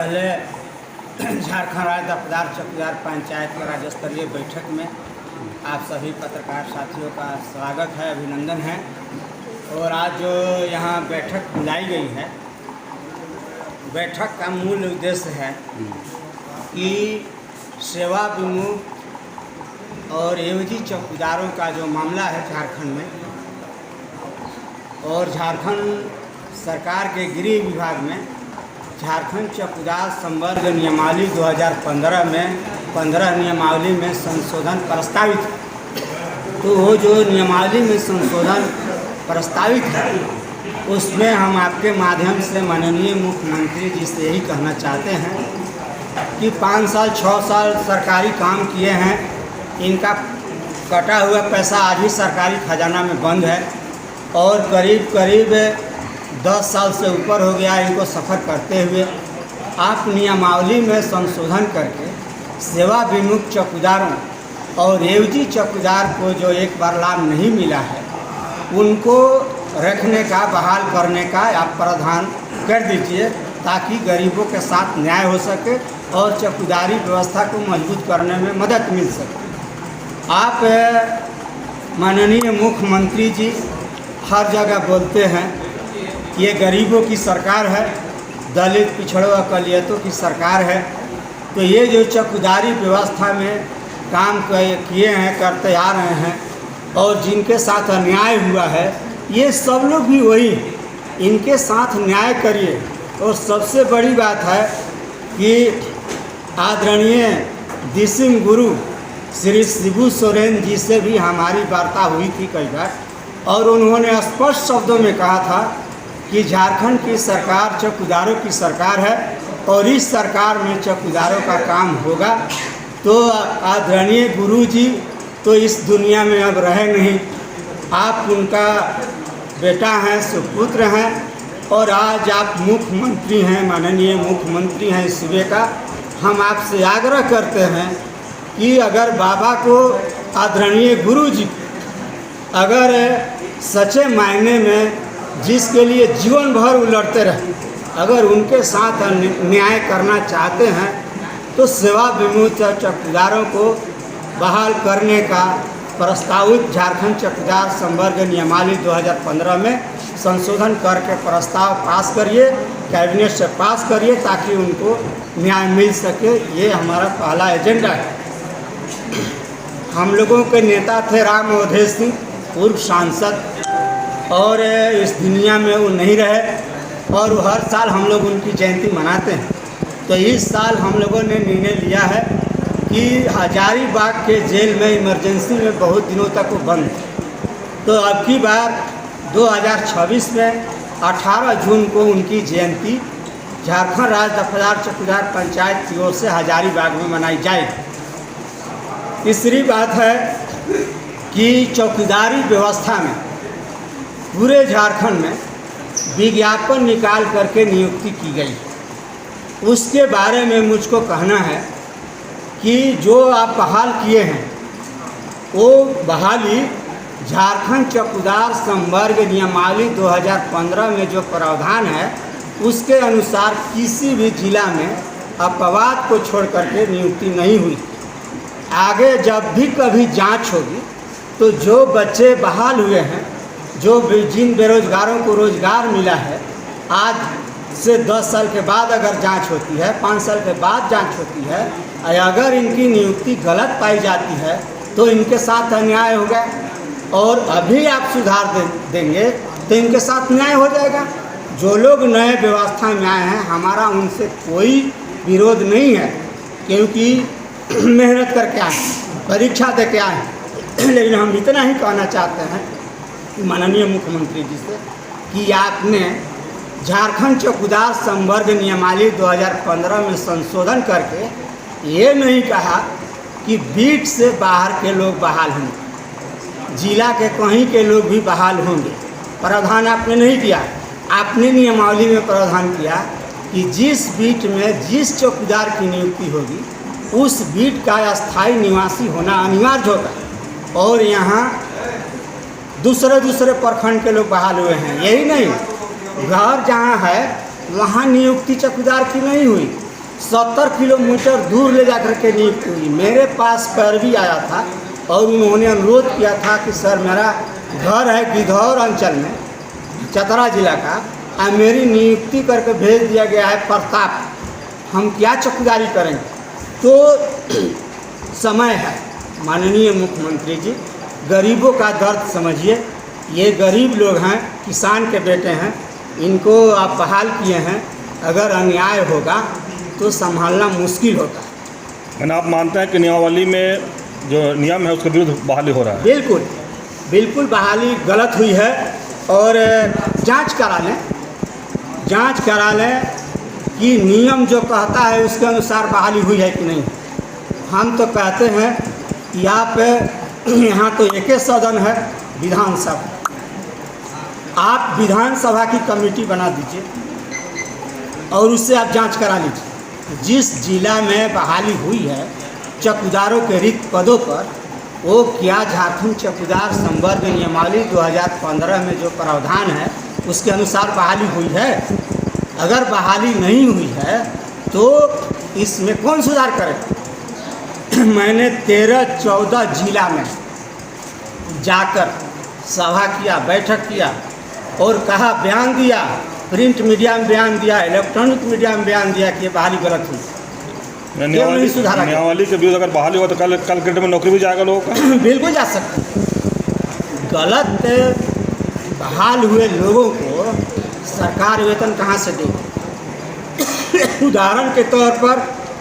पहले झारखंड राज्य दफ्तर चौकीदार पंचायत के राज्य स्तरीय बैठक में आप सभी पत्रकार साथियों का स्वागत है, अभिनंदन है। और आज जो यहाँ बैठक बुलाई गई है, बैठक का मूल उद्देश्य है कि सेवा विमुख और एवजी चौकीदारों का जो मामला है झारखंड में, और झारखंड सरकार के गृह विभाग में झारखंड चौकीदार संवर्ग नियमावली 2015 में 15 नियमावली में संशोधन प्रस्तावित है। तो वो जो नियमावली में संशोधन प्रस्तावित है, उसमें हम आपके माध्यम से माननीय मुख्यमंत्री जी से यही कहना चाहते हैं कि 5 साल 6 साल सरकारी काम किए हैं, इनका कटा हुआ पैसा आज ही सरकारी खजाना में बंद है और करीब 10 साल से ऊपर हो गया इनको सफ़र करते हुए। आप नियमावली में संशोधन करके सेवा विमुख चौकीदारों और एवजी चौकीदार को जो एक बार लाभ नहीं मिला है, उनको रखने का, बहाल करने का आप प्रावधान कर दीजिए, ताकि गरीबों के साथ न्याय हो सके और चौकीदारी व्यवस्था को मजबूत करने में मदद मिल सके। आप माननीय मुख्यमंत्री जी हर जगह बोलते हैं कि ये गरीबों की सरकार है, दलित पिछड़ों अकलियतों की सरकार है। तो ये जो चौकीदारी व्यवस्था में काम किए हैं, करते आ रहे हैं, और जिनके साथ अन्याय हुआ है, ये सब लोग भी वही, इनके साथ न्याय करिए। और सबसे बड़ी बात है कि आदरणीय दिसिंग गुरु श्री शिबू सोरेन जी से भी हमारी वार्ता हुई थी कई बार, और उन्होंने स्पष्ट शब्दों में कहा था कि झारखंड की सरकार चौकीदारों की सरकार है और इस सरकार में चौकीदारों का काम होगा। तो आदरणीय गुरु जी तो इस दुनिया में अब रहे नहीं, आप उनका बेटा हैं, सुपुत्र हैं, और आज आप मुख्यमंत्री हैं, माननीय मुख्यमंत्री हैं इस सूबे का। हम आपसे आग्रह करते हैं कि अगर बाबा को, आदरणीय गुरु जी अगर सच्चे मायने में जिसके लिए जीवन भर उलटते रहे, अगर उनके साथ न्याय करना चाहते हैं, तो सेवा विमुख चौकीदारों को बहाल करने का प्रस्तावित झारखंड चौकीदार संवर्ग नियमावली 2015 में संशोधन करके प्रस्ताव पास करिए, कैबिनेट से पास करिए, ताकि उनको न्याय मिल सके। ये हमारा पहला एजेंडा है। हम लोगों के नेता थे राम अवधेश सिंह, पूर्व सांसद, और इस दुनिया में वो नहीं रहे, और हर साल हम लोग उनकी जयंती मनाते हैं। तो इस साल हम लोगों ने निर्णय लिया है कि हजारीबाग के जेल में इमरजेंसी में बहुत दिनों तक वो बंद थे। तो अब की बार 2026 में 18 जून को उनकी जयंती झारखंड राज्य दफ्तर चौकीदार पंचायत की ओर से हजारीबाग में मनाई जाएगी। तीसरी बात है कि चौकीदारी व्यवस्था में पूरे झारखंड में विज्ञापन निकाल करके नियुक्ति की गई। उसके बारे में मुझको कहना है कि जो आप बहाल किए हैं, वो बहाली झारखंड चौकीदार संवर्ग नियमावली 2015 में जो प्रावधान है, उसके अनुसार किसी भी जिला में अपवाद को छोड़ करके नियुक्ति नहीं हुई। आगे जब भी कभी जांच होगी, तो जो बच्चे बहाल हुए हैं, जो जिन बेरोजगारों को रोजगार मिला है, आज से 10 साल के बाद अगर जांच होती है, 5 साल के बाद जांच होती है, अगर इनकी नियुक्ति गलत पाई जाती है, तो इनके साथ अन्याय होगा। और अभी आप सुधार देंगे तो इनके साथ न्याय हो जाएगा। जो लोग नए व्यवस्था में आए हैं, हमारा उनसे कोई विरोध नहीं है, क्योंकि मेहनत करके आए, परीक्षा दे के आए। लेकिन हम इतना ही कहना चाहते हैं माननीय मुख्यमंत्री जी से कि आपने झारखंड चौकीदार संवर्ग नियमावली 2015 में संशोधन करके ये नहीं कहा कि बीट से बाहर के लोग बहाल होंगे, जिला के कहीं के लोग भी बहाल होंगे। प्रावधान आपने नहीं किया। आपने नियमावली में प्रावधान किया कि जिस बीट में जिस चौकीदार की नियुक्ति होगी, उस बीट का अस्थायी निवासी होना अनिवार्य होगा। और यहाँ दूसरे प्रखंड के लोग बहाल हुए हैं। यही नहीं, घर जहाँ है वहाँ नियुक्ति चौकीदार की नहीं हुई, 70 किलोमीटर दूर ले जाकर के नियुक्ति हुई। मेरे पास पैरवी आया था और उन्होंने अनुरोध किया था कि सर मेरा घर है गिद्धौर अंचल में, चतरा जिला का, और मेरी नियुक्ति करके भेज दिया गया है प्रताप, हम क्या चौकीदारी करेंगे। तो समय है माननीय मुख्यमंत्री जी, गरीबों का दर्द समझिए। ये गरीब लोग हैं, किसान के बेटे हैं, इनको आप बहाल किए हैं, अगर अन्याय होगा तो संभालना मुश्किल होता है। मैंने आप मानते हैं कि नियमावली में जो नियम है उसके विरुद्ध बहाली हो रहा है? बिल्कुल बिल्कुल बहाली गलत हुई है और जांच करा लें कि नियम जो कहता है उसके अनुसार बहाली हुई है कि नहीं। हम तो कहते हैं कि आप यहाँ तो एक ही सदन है विधानसभा, आप विधानसभा की कमेटी बना दीजिए और उससे आप जांच करा लीजिए। जिस जिला में बहाली हुई है चौकीदारों के रिक्त पदों पर, वो क्या झारखंड चौकीदार संवर्ग नियमावली 2015 में जो प्रावधान है उसके अनुसार बहाली हुई है? अगर बहाली नहीं हुई है तो इसमें कौन सुधार करेगा? मैंने 13-14 जिला में जाकर सभा किया, बैठक किया और कहा, बयान दिया, प्रिंट मीडिया में बयान दिया, इलेक्ट्रॉनिक मीडिया में बयान दिया कि ये बहाली गलत हुई। क्यों नहीं सुधारा? नियमावली के विरुद्ध अगर बहाली हो तो कल ग्रेड में नौकरी भी जाएगा लोगों का? बिल्कुल जा सकता है। गलत बहाल हुए लोगों को सरकार वेतन कहाँ से देगी? उदाहरण के तौर पर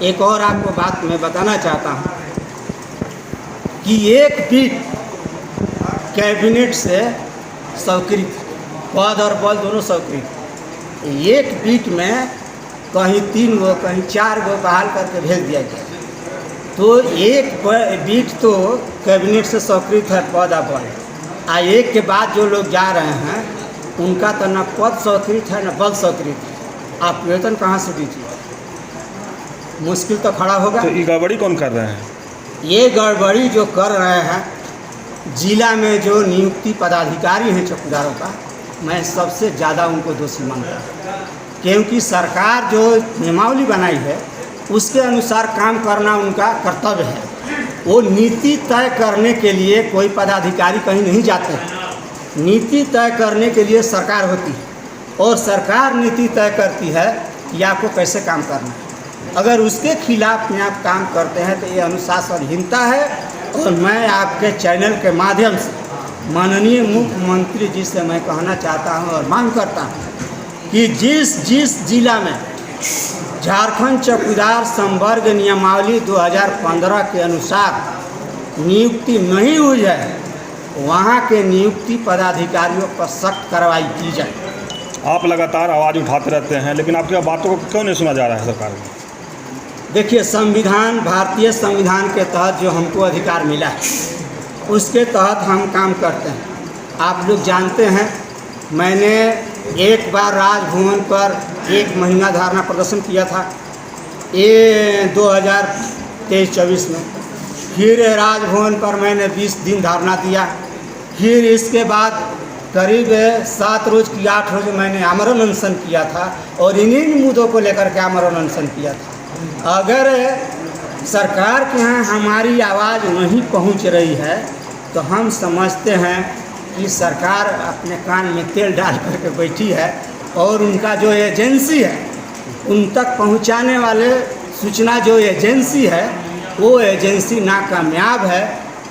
एक और आपको बात मैं बताना चाहता हूँ कि एक पीठ कैबिनेट से स्वीकृत, पद और बल दोनों स्वीकृत, एक पीठ में कहीं 3 गो कहीं 4 गो बहाल करके भेज दिया गया। तो एक बीट तो कैबिनेट से स्वीकृत है पद और बल, आ एक के बाद जो लोग जा रहे हैं उनका तो न पद स्वीकृत है न बल स्वीकृत है, आप वेतन कहाँ से दीजिए? मुश्किल तो खड़ा होगा। तो ये गड़बड़ी कौन कर रहे हैं? ये गड़बड़ी जो कर रहे हैं जिला में जो नियुक्ति पदाधिकारी हैं चौकीदारों का, मैं सबसे ज़्यादा उनको दोषी मानता हूँ, क्योंकि सरकार जो नियमावली बनाई है उसके अनुसार काम करना उनका कर्तव्य है। वो नीति तय करने के लिए कोई पदाधिकारी कहीं नहीं जाते हैं, नीति तय करने के लिए सरकार होती है और सरकार नीति तय करती है कि आपको कैसे काम करना है। अगर उसके खिलाफ में आप काम करते हैं तो ये अनुशासनहीनता है। और मैं आपके चैनल के माध्यम से माननीय मुख्यमंत्री जी से मैं कहना चाहता हूं और मांग करता हूं कि जिस जिला में झारखंड चौकीदार संवर्ग नियमावली 2015 के अनुसार नियुक्ति नहीं हुई है, वहाँ के नियुक्ति पदाधिकारियों पर सख्त कार्रवाई की जाए। आप लगातार आवाज़ उठाते रहते हैं, लेकिन आपकी बातों को क्यों नहीं सुना जा रहा है सरकार में? देखिए, संविधान, भारतीय संविधान के तहत जो हमको अधिकार मिला है उसके तहत हम काम करते हैं। आप लोग जानते हैं, मैंने एक बार राजभवन पर 1 महीना धरना प्रदर्शन किया था, ये 2023-24 में। फिर राजभवन पर मैंने 20 दिन धरना दिया। फिर इसके बाद करीब 7 रोज़ की 8 रोज़ मैंने आमरण अनशन किया था और इन्हीं मुद्दों को लेकर के आमरण अनशन किया था। अगर सरकार के यहाँ हमारी आवाज़ नहीं पहुँच रही है तो हम समझते हैं कि सरकार अपने कान में तेल डाल करके बैठी है और उनका जो एजेंसी है उन तक पहुँचाने वाले सूचना जो एजेंसी है वो एजेंसी नाकामयाब है।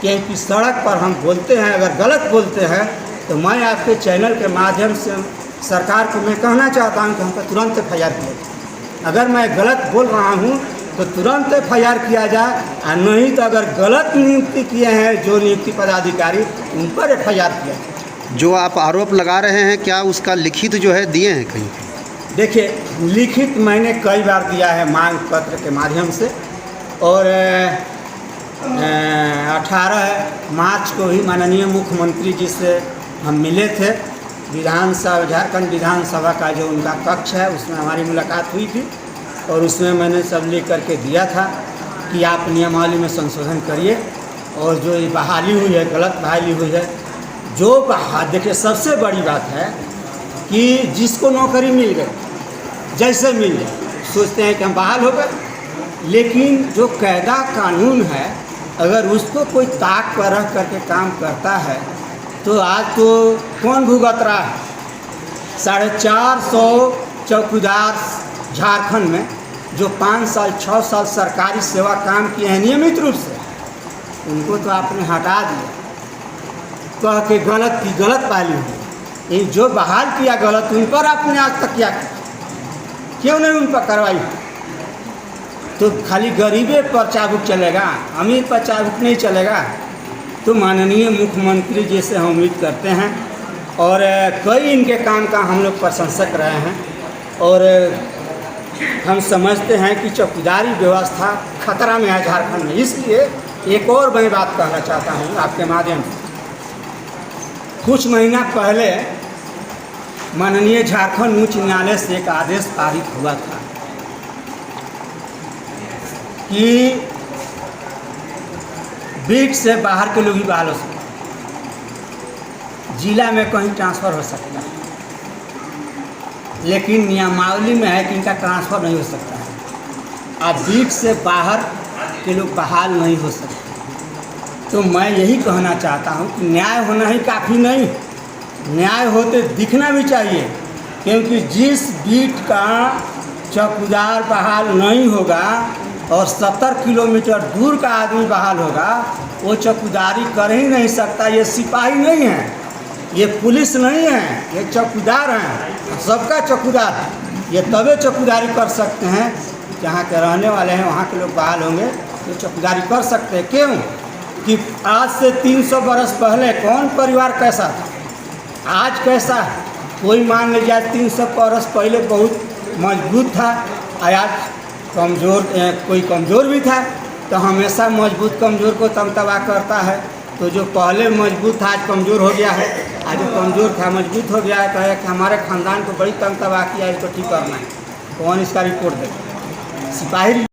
क्योंकि सड़क पर हम बोलते हैं, अगर गलत बोलते हैं तो मैं आपके चैनल के माध्यम से सरकार को मैं कहना चाहता हूं कि हम पर तुरंत FIR किया जाए। अगर मैं गलत बोल रहा हूं तो तुरंत FIR किया जाए, और नहीं तो अगर गलत नियुक्ति किए हैं जो नियुक्ति पदाधिकारी उन पर FIR किया जाए। जो आप आरोप लगा रहे हैं, क्या उसका लिखित जो है दिए हैं कहीं? देखिए, लिखित मैंने कई बार दिया है मांग पत्र के माध्यम से, और 18 मार्च को ही माननीय मुख्यमंत्री जी से हम मिले थे। विधानसभा, झारखंड विधानसभा का जो उनका कक्ष है उसमें हमारी मुलाकात हुई थी और उसमें मैंने सब लिख करके दिया था कि आप नियमावली में संशोधन करिए और जो ये बहाली हुई है, गलत बहाली हुई है, जो देखिए सबसे बड़ी बात है कि जिसको नौकरी मिल गई, जैसे मिल गई, सोचते हैं कि हम बहाल हो गए। लेकिन जो कायदा कानून है, अगर उसको कोई ताक पर रख करके काम करता है तो आज तो कौन भुगत रहा है। 450 चौकीदार झारखंड में जो 5 साल 6 साल सरकारी सेवा काम किए हैं नियमित रूप से, उनको तो आपने हटा दिया, कह के गलत की गलत पाली हुई। ये जो बहाल किया गलत, उन पर आपने आज तक क्या किया? क्यों नहीं उन पर कार्रवाई? तो खाली गरीबे पर चाबुक चलेगा, अमीर पर चाबुक नहीं चलेगा। तो माननीय मुख्यमंत्री जी से हम उम्मीद करते हैं, और कई इनके काम का हम लोग प्रशंसक रहे हैं, और हम समझते हैं कि चौकीदारी व्यवस्था खतरा में है झारखंड में। इसलिए एक और मैं बात कहना चाहता हूँ आपके माध्यम से। कुछ महीना पहले माननीय झारखंड उच्च न्यायालय से एक आदेश पारित हुआ था कि बीट से बाहर के लोग ही बहाल हो सकते, जिला में कहीं ट्रांसफ़र हो सकता है, लेकिन नियमावली में है कि इनका ट्रांसफ़र नहीं हो सकता है। अब बीट से बाहर के लोग बहाल नहीं हो सकते। तो मैं यही कहना चाहता हूँ कि न्याय होना ही काफ़ी नहीं, न्याय होते दिखना भी चाहिए, क्योंकि जिस बीट का चौकीदार बहाल नहीं होगा और 70 किलोमीटर दूर का आदमी बहाल होगा, वो चौकीदारी कर ही नहीं सकता। ये सिपाही नहीं है, ये पुलिस नहीं है, ये चौकीदार हैं, सबका चौकीदार है। ये तबे चौकीदारी कर सकते हैं जहाँ के रहने वाले हैं, वहाँ के लोग बहाल होंगे तो चौकीदारी कर सकते हैं। क्यों कि आज से 300 बरस पहले कौन परिवार कैसा था, आज कैसा है? कोई मान लीजिए आज 300 बरस पहले बहुत मजबूत था, आज कमज़ोर, कोई कमज़ोर भी था। तो हमेशा मजबूत कमज़ोर को तमतवा करता है। तो जो पहले मजबूत था आज कमज़ोर हो गया है, आज जो कमज़ोर था मजबूत हो गया है, कहे कि हमारे ख़ानदान को बड़ी तमतवा किया, इसको ठीक करना है। कौन इसका रिपोर्ट दे? सिपाही